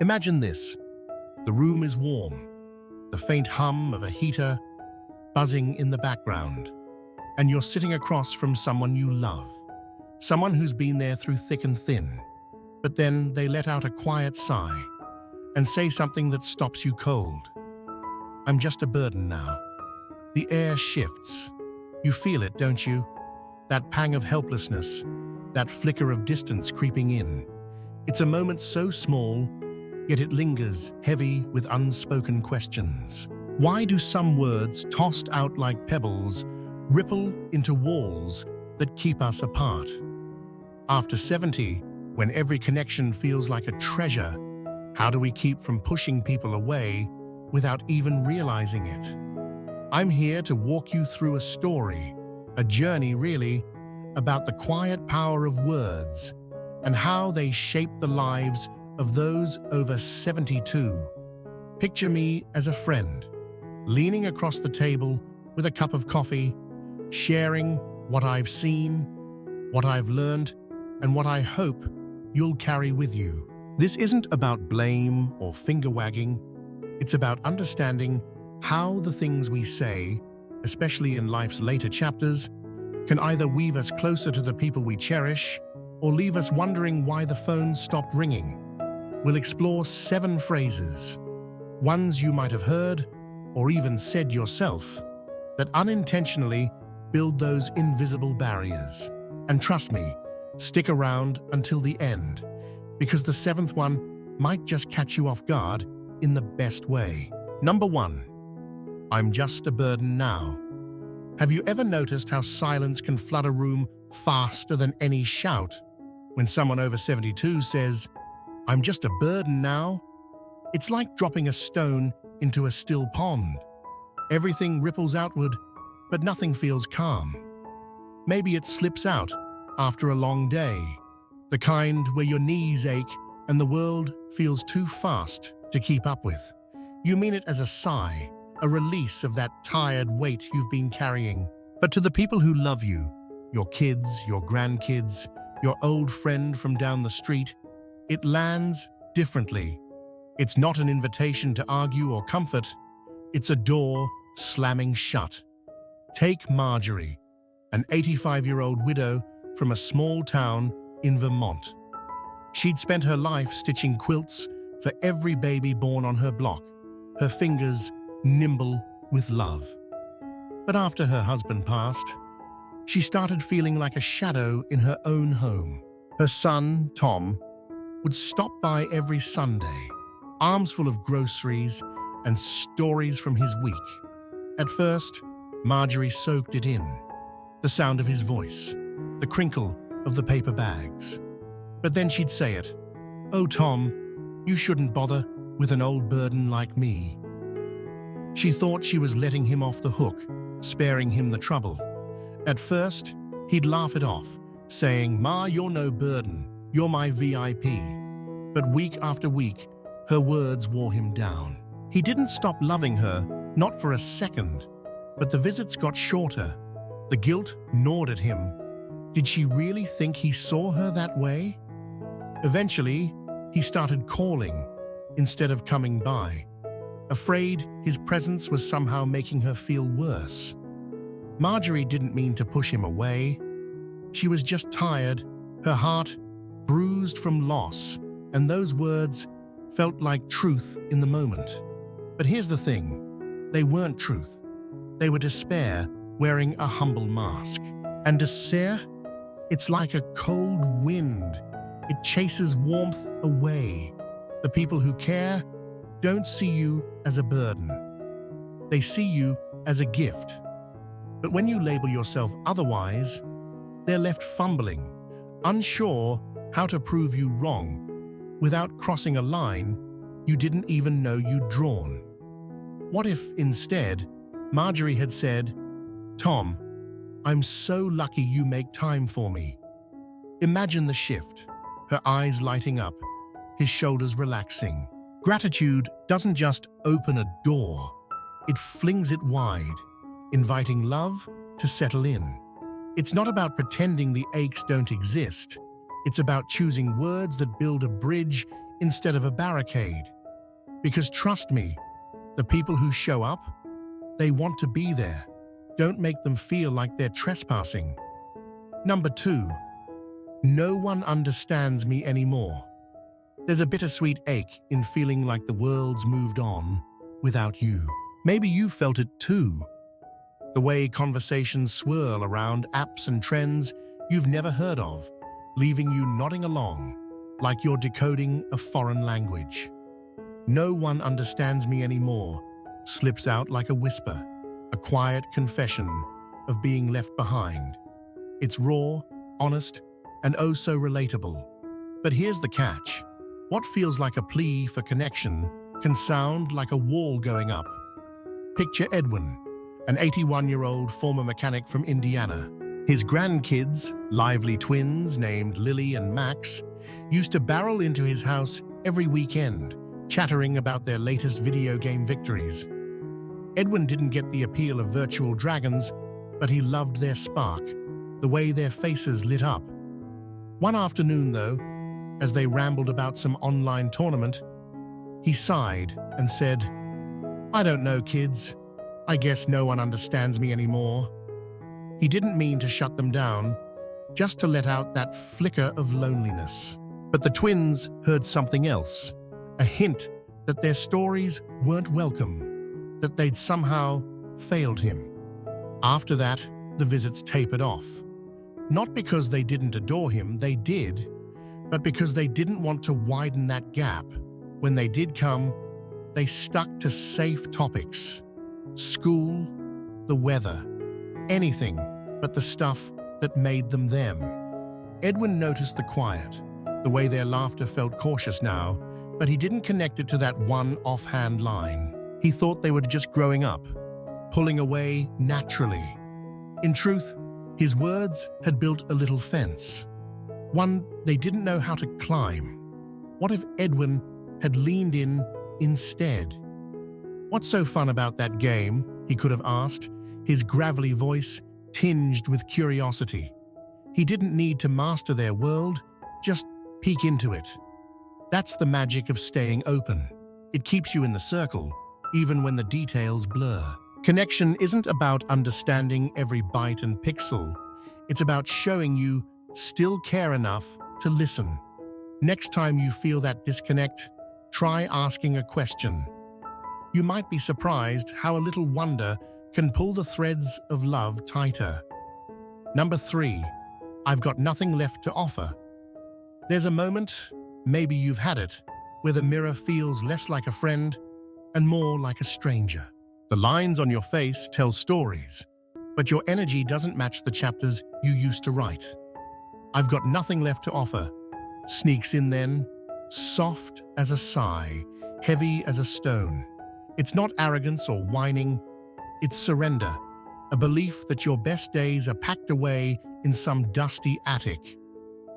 Imagine this. The room is warm, the faint hum of a heater buzzing in the background, and you're sitting across from someone you love, someone who's been there through thick and thin, but then they let out a quiet sigh and say something that stops you cold. I'm just a burden now. The air shifts. You feel it, don't you? That pang of helplessness, that flicker of distance creeping in. It's a moment so small, yet it lingers, heavy with unspoken questions. Why do some words tossed out like pebbles ripple into walls that keep us apart? After 70, when every connection feels like a treasure, how do we keep from pushing people away without even realizing it? I'm here to walk you through a story, a journey really, about the quiet power of words and how they shape the lives of those over 72. Picture me as a friend, leaning across the table with a cup of coffee, sharing what I've seen, what I've learned, and what I hope you'll carry with you. This isn't about blame or finger-wagging. It's about understanding how the things we say, especially in life's later chapters, can either weave us closer to the people we cherish or leave us wondering why the phone stopped ringing. We'll explore 7 phrases, ones you might have heard or even said yourself, that unintentionally build those invisible barriers. And trust me, stick around until the end, because the 7th one might just catch you off guard in the best way. Number 1. I'm just a burden now. Have you ever noticed how silence can flood a room faster than any shout? When someone over 72 says, I'm just a burden now, it's like dropping a stone into a still pond. Everything ripples outward, but nothing feels calm. Maybe it slips out after a long day, the kind where your knees ache and the world feels too fast to keep up with. You mean it as a sigh, a release of that tired weight you've been carrying. But to the people who love you, your kids, your grandkids, your old friend from down the street, it lands differently. It's not an invitation to argue or comfort. It's a door slamming shut. Take Marjorie, an 85-year-old widow from a small town in Vermont. She'd spent her life stitching quilts for every baby born on her block, her fingers nimble with love. But after her husband passed, she started feeling like a shadow in her own home. Her son, Tom, would stop by every Sunday, arms full of groceries and stories from his week. At first, Marjorie soaked it in, the sound of his voice, the crinkle of the paper bags. But then she'd say it, "Oh, Tom, you shouldn't bother with an old burden like me." She thought she was letting him off the hook, sparing him the trouble. At first, he'd laugh it off, saying, "Ma, you're no burden, you're my VIP." But week after week, her words wore him down. He didn't stop loving her, not for a second, but the visits got shorter. The guilt gnawed at him. Did she really think he saw her that way? Eventually, he started calling instead of coming by, afraid his presence was somehow making her feel worse. Marjorie didn't mean to push him away. She was just tired, her heart bruised from loss, and those words felt like truth in the moment. But here's the thing, they weren't truth. They were despair wearing a humble mask. And despair, it's like a cold wind. It chases warmth away. The people who care don't see you as a burden. They see you as a gift. But when you label yourself otherwise, they're left fumbling, unsure how to prove you wrong, without crossing a line you didn't even know you'd drawn. What if, instead, Marjorie had said, "Tom, I'm so lucky you make time for me." Imagine the shift, her eyes lighting up, his shoulders relaxing. Gratitude doesn't just open a door, it flings it wide, inviting love to settle in. It's not about pretending the aches don't exist. It's about choosing words that build a bridge instead of a barricade. Because trust me, the people who show up, they want to be there. Don't make them feel like they're trespassing. Number 2, no one understands me anymore. There's a bittersweet ache in feeling like the world's moved on without you. Maybe you felt it too. The way conversations swirl around apps and trends you've never heard of, leaving you nodding along like you're decoding a foreign language. No one understands me anymore slips out like a whisper, a quiet confession of being left behind. It's raw, honest, and oh so relatable. But here's the catch. What feels like a plea for connection can sound like a wall going up. Picture Edwin, an 81-year-old former mechanic from Indiana. His grandkids, lively twins named Lily and Max, used to barrel into his house every weekend, chattering about their latest video game victories. Edwin didn't get the appeal of virtual dragons, but he loved their spark, the way their faces lit up. One afternoon, though, as they rambled about some online tournament, he sighed and said, "I don't know, kids. I guess no one understands me anymore." He didn't mean to shut them down, just to let out that flicker of loneliness. But the twins heard something else, a hint that their stories weren't welcome, that they'd somehow failed him. After that, the visits tapered off. Not because they didn't adore him, they did, but because they didn't want to widen that gap. When they did come, they stuck to safe topics. School, the weather, anything but the stuff that made them them. Edwin noticed the quiet, the way their laughter felt cautious now, but he didn't connect it to that one offhand line. He thought they were just growing up, pulling away naturally. In truth, his words had built a little fence, one they didn't know how to climb. What if Edwin had leaned in instead? "What's so fun about that game?" he could have asked, his gravelly voice tinged with curiosity. He didn't need to master their world, just peek into it. That's the magic of staying open. It keeps you in the circle, even when the details blur. Connection isn't about understanding every byte and pixel. It's about showing you still care enough to listen. Next time you feel that disconnect, try asking a question. You might be surprised how a little wonder can pull the threads of love tighter. Number 3, I've got nothing left to offer. There's a moment, maybe you've had it, where the mirror feels less like a friend and more like a stranger. The lines on your face tell stories, but your energy doesn't match the chapters you used to write. "I've got nothing left to offer" sneaks in then, soft as a sigh, heavy as a stone. It's not arrogance or whining, it's surrender, a belief that your best days are packed away in some dusty attic.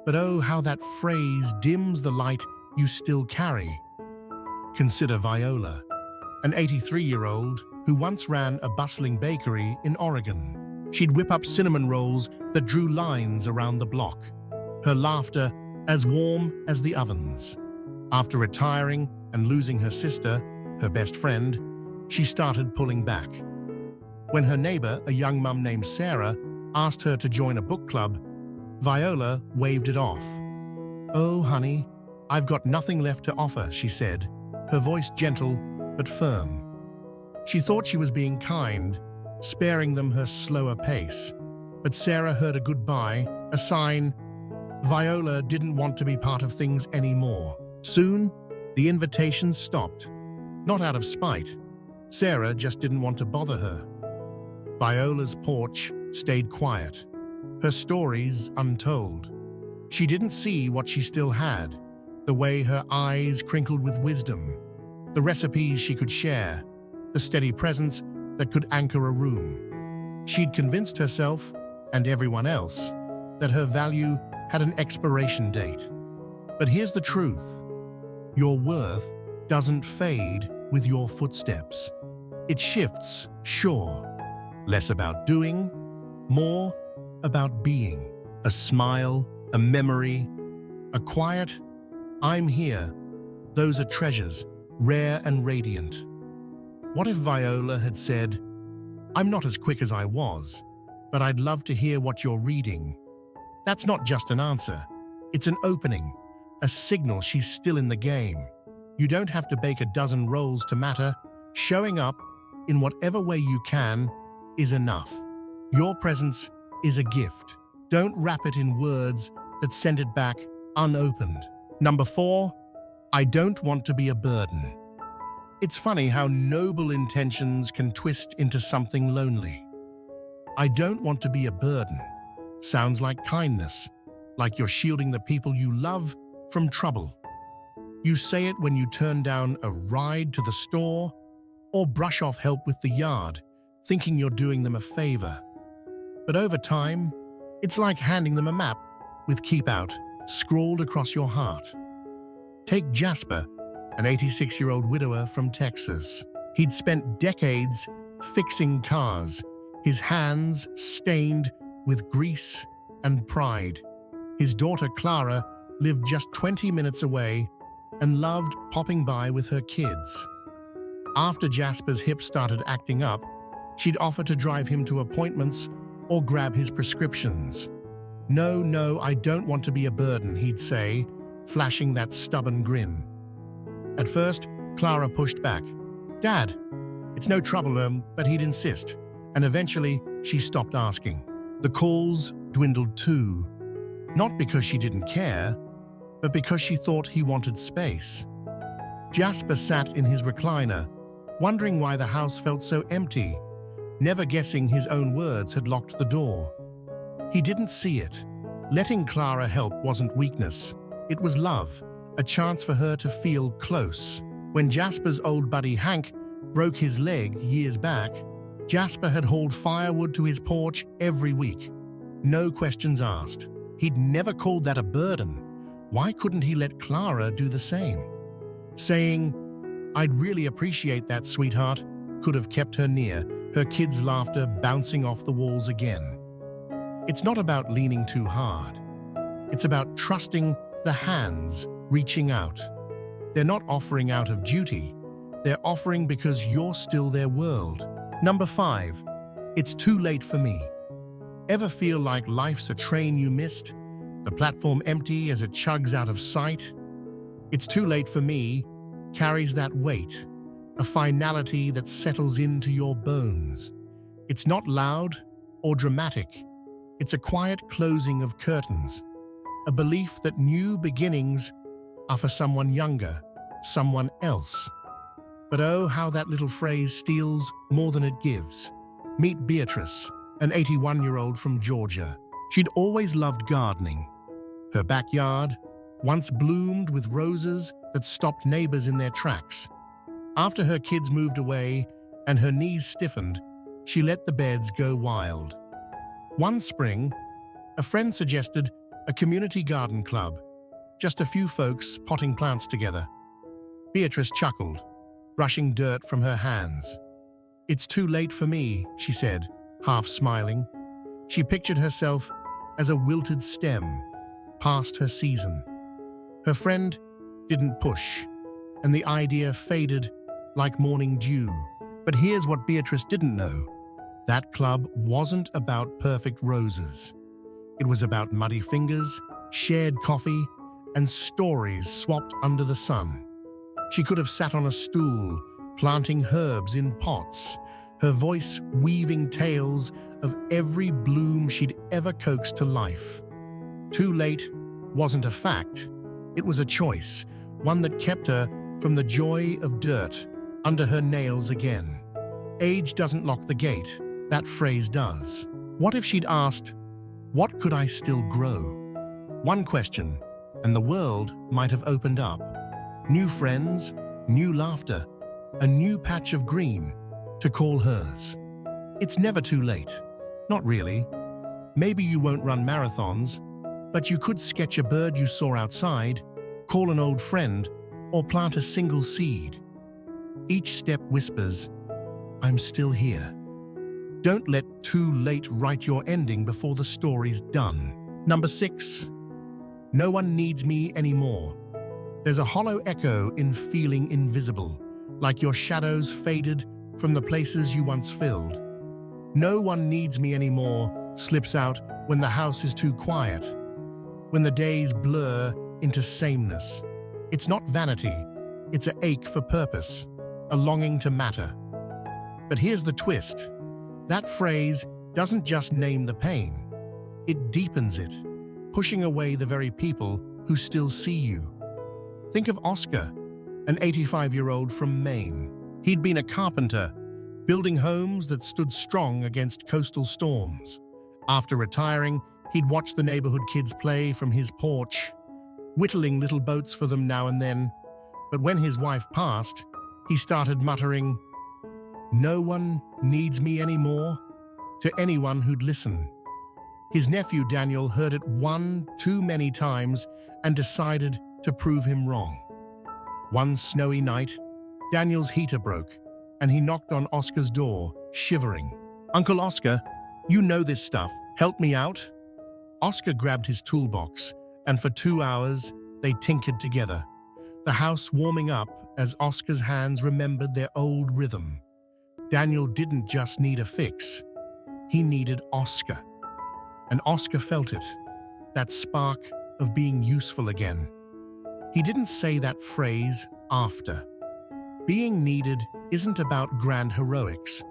But oh, how that phrase dims the light you still carry. Consider Viola, an 83-year-old who once ran a bustling bakery in Oregon. She'd whip up cinnamon rolls that drew lines around the block, her laughter as warm as the ovens. After retiring and losing her sister, her best friend, she started pulling back. When her neighbor, a young mum named Sarah, asked her to join a book club, Viola waved it off. "Oh, honey, I've got nothing left to offer," she said, her voice gentle but firm. She thought she was being kind, sparing them her slower pace. But Sarah heard a goodbye, a sign. Viola didn't want to be part of things anymore. Soon, the invitations stopped. Not out of spite. Sarah just didn't want to bother her. Viola's porch stayed quiet, her stories untold. She didn't see what she still had, the way her eyes crinkled with wisdom, the recipes she could share, the steady presence that could anchor a room. She'd convinced herself, and everyone else, that her value had an expiration date. But here's the truth. Your worth doesn't fade with your footsteps. It shifts, sure. Less about doing, more about being. A smile, a memory, a quiet, "I'm here," Those are treasures, rare and radiant. What if Viola had said, "I'm not as quick as I was, but I'd love to hear what you're reading"? That's not just an answer. It's an opening, a signal she's still in the game. You don't have to bake a dozen rolls to matter. Showing up, in whatever way you can, is enough. Your presence is a gift. Don't wrap it in words that send it back unopened. Number 4, I don't want to be a burden. It's funny how noble intentions can twist into something lonely. I don't want to be a burden. Sounds like kindness, like you're shielding the people you love from trouble. You say it when you turn down a ride to the store or brush off help with the yard, thinking you're doing them a favor. But over time, it's like handing them a map with "keep out" scrawled across your heart. Take Jasper, an 86-year-old widower from Texas. He'd spent decades fixing cars, his hands stained with grease and pride. His daughter Clara lived just 20 minutes away and loved popping by with her kids. After Jasper's hip started acting up, she'd offer to drive him to appointments or grab his prescriptions. No, I don't want to be a burden," he'd say, flashing that stubborn grin. At first, Clara pushed back. "Dad, it's no trouble," but he'd insist, and eventually she stopped asking. The calls dwindled too, not because she didn't care, but because she thought he wanted space. Jasper sat in his recliner, wondering why the house felt so empty, never guessing his own words had locked the door. He didn't see it. Letting Clara help wasn't weakness. It was love, a chance for her to feel close. When Jasper's old buddy Hank broke his leg years back, Jasper had hauled firewood to his porch every week. No questions asked. He'd never called that a burden. Why couldn't he let Clara do the same? Saying, "I'd really appreciate that, sweetheart," could have kept her near, her kids' laughter bouncing off the walls again. It's not about leaning too hard. It's about trusting the hands reaching out. They're not offering out of duty. They're offering because you're still their world. Number 5, it's too late for me. Ever feel like life's a train you missed? The platform empty as it chugs out of sight? "It's too late for me" carries that weight, a finality that settles into your bones. It's not loud or dramatic. It's a quiet closing of curtains, a belief that new beginnings are for someone younger, someone else. But oh, how that little phrase steals more than it gives. Meet Beatrice, an 81-year-old from Georgia. She'd always loved gardening. Her backyard once bloomed with roses that stopped neighbors in their tracks. After her kids moved away and her knees stiffened, she let the beds go wild. One spring, a friend suggested a community garden club, just a few folks potting plants together. Beatrice chuckled, brushing dirt from her hands. "It's too late for me," she said, half smiling. She pictured herself as a wilted stem, past her season. Her friend didn't push, and the idea faded like morning dew. But here's what Beatrice didn't know. That club wasn't about perfect roses. It was about muddy fingers, shared coffee, and stories swapped under the sun. She could have sat on a stool, planting herbs in pots, her voice weaving tales of every bloom she'd ever coaxed to life. Too late wasn't a fact. It was a choice, one that kept her from the joy of dirt under her nails again. Age doesn't lock the gate, that phrase does. What if she'd asked, "What could I still grow?" One question, and the world might have opened up. New friends, new laughter, a new patch of green to call hers. It's never too late. Not really. Maybe you won't run marathons, but you could sketch a bird you saw outside, call an old friend, or plant a single seed. Each step whispers, "I'm still here." Don't let too late write your ending before the story's done. Number 6, no one needs me anymore. There's a hollow echo in feeling invisible, like your shadows faded from the places you once filled. No one needs me anymore slips out when the house is too quiet, when the days blur into sameness. It's not vanity, it's an ache for purpose, a longing to matter. But here's the twist. That phrase doesn't just name the pain, it deepens it, pushing away the very people who still see you. Think of Oscar, an 85-year-old from Maine. He'd been a carpenter, building homes that stood strong against coastal storms. After retiring, he'd watch the neighborhood kids play from his porch, whittling little boats for them now and then. But when his wife passed, he started muttering, "No one needs me anymore," to anyone who'd listen. His nephew Daniel heard it one too many times and decided to prove him wrong. One snowy night, Daniel's heater broke, and he knocked on Oscar's door, shivering. "Uncle Oscar, you know this stuff. Help me out." Oscar grabbed his toolbox, and for 2 hours, they tinkered together, the house warming up as Oscar's hands remembered their old rhythm. Daniel didn't just need a fix. He needed Oscar. And Oscar felt it, that spark of being useful again. He didn't say that phrase after. Being needed isn't about grand heroics.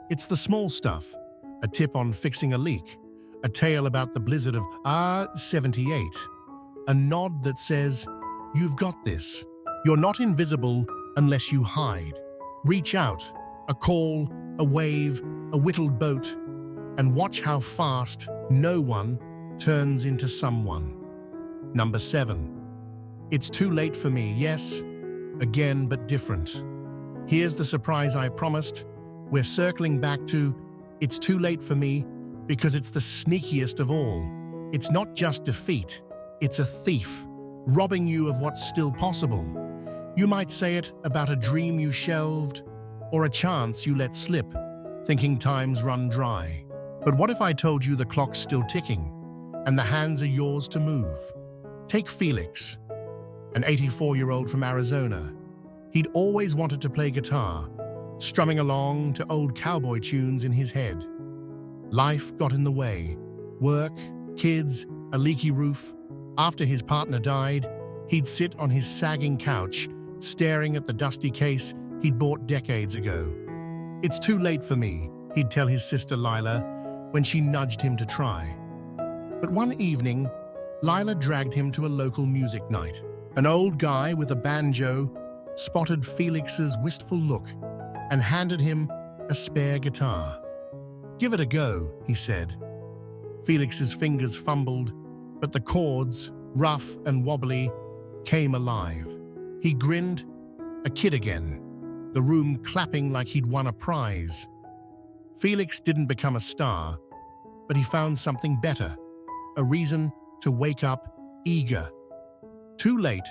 It's the small stuff, a tip on fixing a leak, a tale about the blizzard of '78, a nod that says, "You've got this. You're not invisible unless you hide." Reach out, a call, a wave, a whittled boat, and watch how fast no one turns into someone. Number 7. It's too late for me, yes, again but different. Here's the surprise I promised. We're circling back to it's too late for me because it's the sneakiest of all. It's not just defeat, it's a thief, robbing you of what's still possible. You might say it about a dream you shelved or a chance you let slip, thinking time's run dry. But what if I told you the clock's still ticking and the hands are yours to move? Take Felix, an 84-year-old from Arizona. He'd always wanted to play guitar, strumming along to old cowboy tunes in his head. Life got in the way. Work, kids, a leaky roof. After his partner died, he'd sit on his sagging couch, staring at the dusty case he'd bought decades ago. "It's too late for me," he'd tell his sister Lila when she nudged him to try. But one evening, Lila dragged him to a local music night. An old guy with a banjo spotted Felix's wistful look and handed him a spare guitar. "Give it a go," he said. Felix's fingers fumbled, but the chords, rough and wobbly, came alive. He grinned, a kid again, the room clapping like he'd won a prize. Felix didn't become a star, but he found something better, a reason to wake up eager. Too late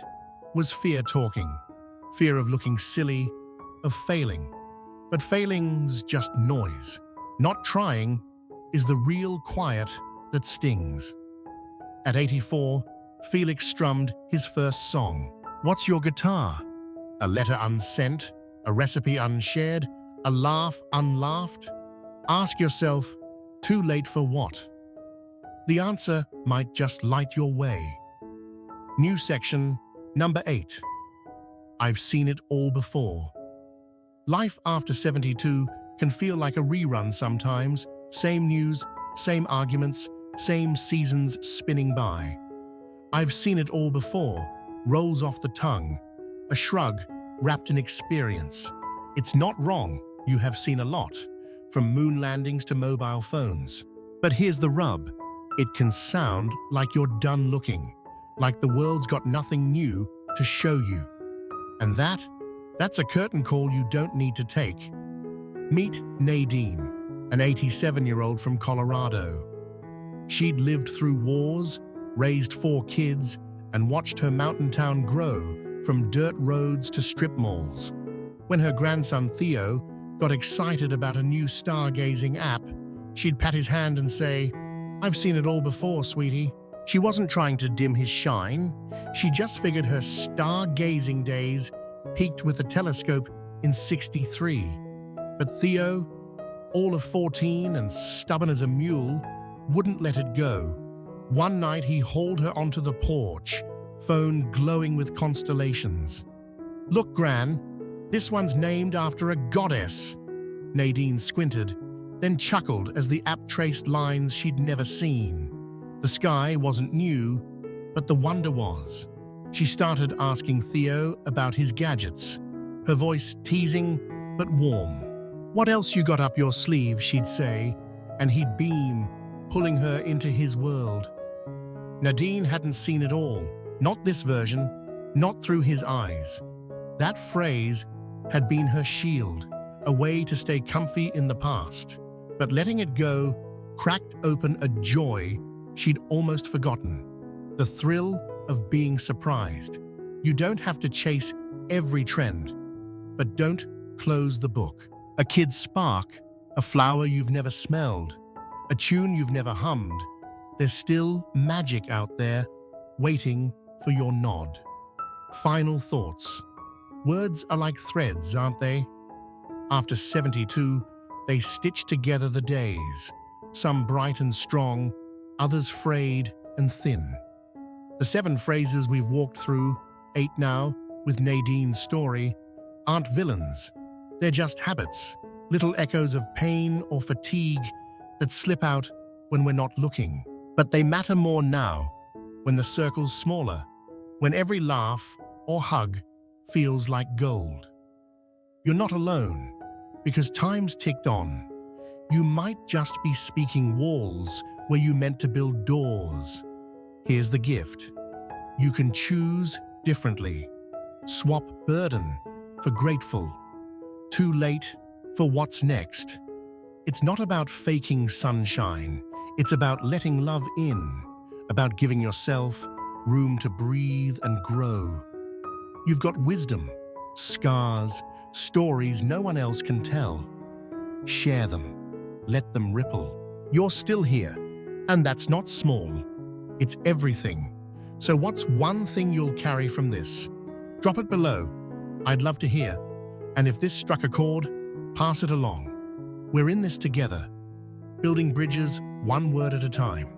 was fear talking, fear of looking silly, of failing. But failing's just noise. Not trying is the real quiet that stings. At 84, Felix strummed his first song. What's your guitar? A letter unsent, a recipe unshared, a laugh unlaughed? Ask yourself, too late for what? The answer might just light your way. New section, number 8. I've seen it all before. Life after 72 can feel like a rerun sometimes. Same news, same arguments, same seasons spinning by. I've seen it all before rolls off the tongue, a shrug wrapped in experience. It's not wrong, you have seen a lot, from moon landings to mobile phones. But here's the rub. It can sound like you're done looking, like the world's got nothing new to show you. And that's a curtain call you don't need to take. Meet Nadine, an 87-year-old from Colorado. She'd lived through wars, raised 4 kids, and watched her mountain town grow from dirt roads to strip malls. When her grandson Theo got excited about a new stargazing app, she'd pat his hand and say, "I've seen it all before, sweetie." She wasn't trying to dim his shine. She just figured her stargazing days peaked with a telescope in '63. But Theo, all of 14 and stubborn as a mule, wouldn't let it go. One night he hauled her onto the porch, phone glowing with constellations. "Look, Gran, this one's named after a goddess." Nadine squinted, then chuckled as the app traced lines she'd never seen. The sky wasn't new, but the wonder was. She started asking Theo about his gadgets, her voice teasing but warm. "What else you got up your sleeve?" she'd say, and he'd beam, pulling her into his world. Nadine hadn't seen it all, not this version, not through his eyes. That phrase had been her shield, a way to stay comfy in the past. But letting it go cracked open a joy she'd almost forgotten. The thrill of being surprised. You don't have to chase every trend, but don't close the book. A kid's spark, a flower you've never smelled, a tune you've never hummed. There's still magic out there, waiting for your nod. Final thoughts. Words are like threads, aren't they? After 72, they stitch together the days, some bright and strong, others frayed and thin. The 7 phrases we've walked through, 8 now, with Nadine's story, aren't villains. They're just habits, little echoes of pain or fatigue that slip out when we're not looking. But they matter more now, when the circle's smaller, when every laugh or hug feels like gold. You're not alone, because time's ticked on. You might just be speaking walls where you meant to build doors. Here's the gift. You can choose differently. Swap burden for grateful. Too late for what's next. It's not about faking sunshine. It's about letting love in, about giving yourself room to breathe and grow. You've got wisdom, scars, stories no one else can tell. Share them. Let them ripple. You're still here, and that's not small. It's everything. So what's one thing you'll carry from this? Drop it below. I'd love to hear. And if this struck a chord, pass it along. We're in this together, building bridges one word at a time.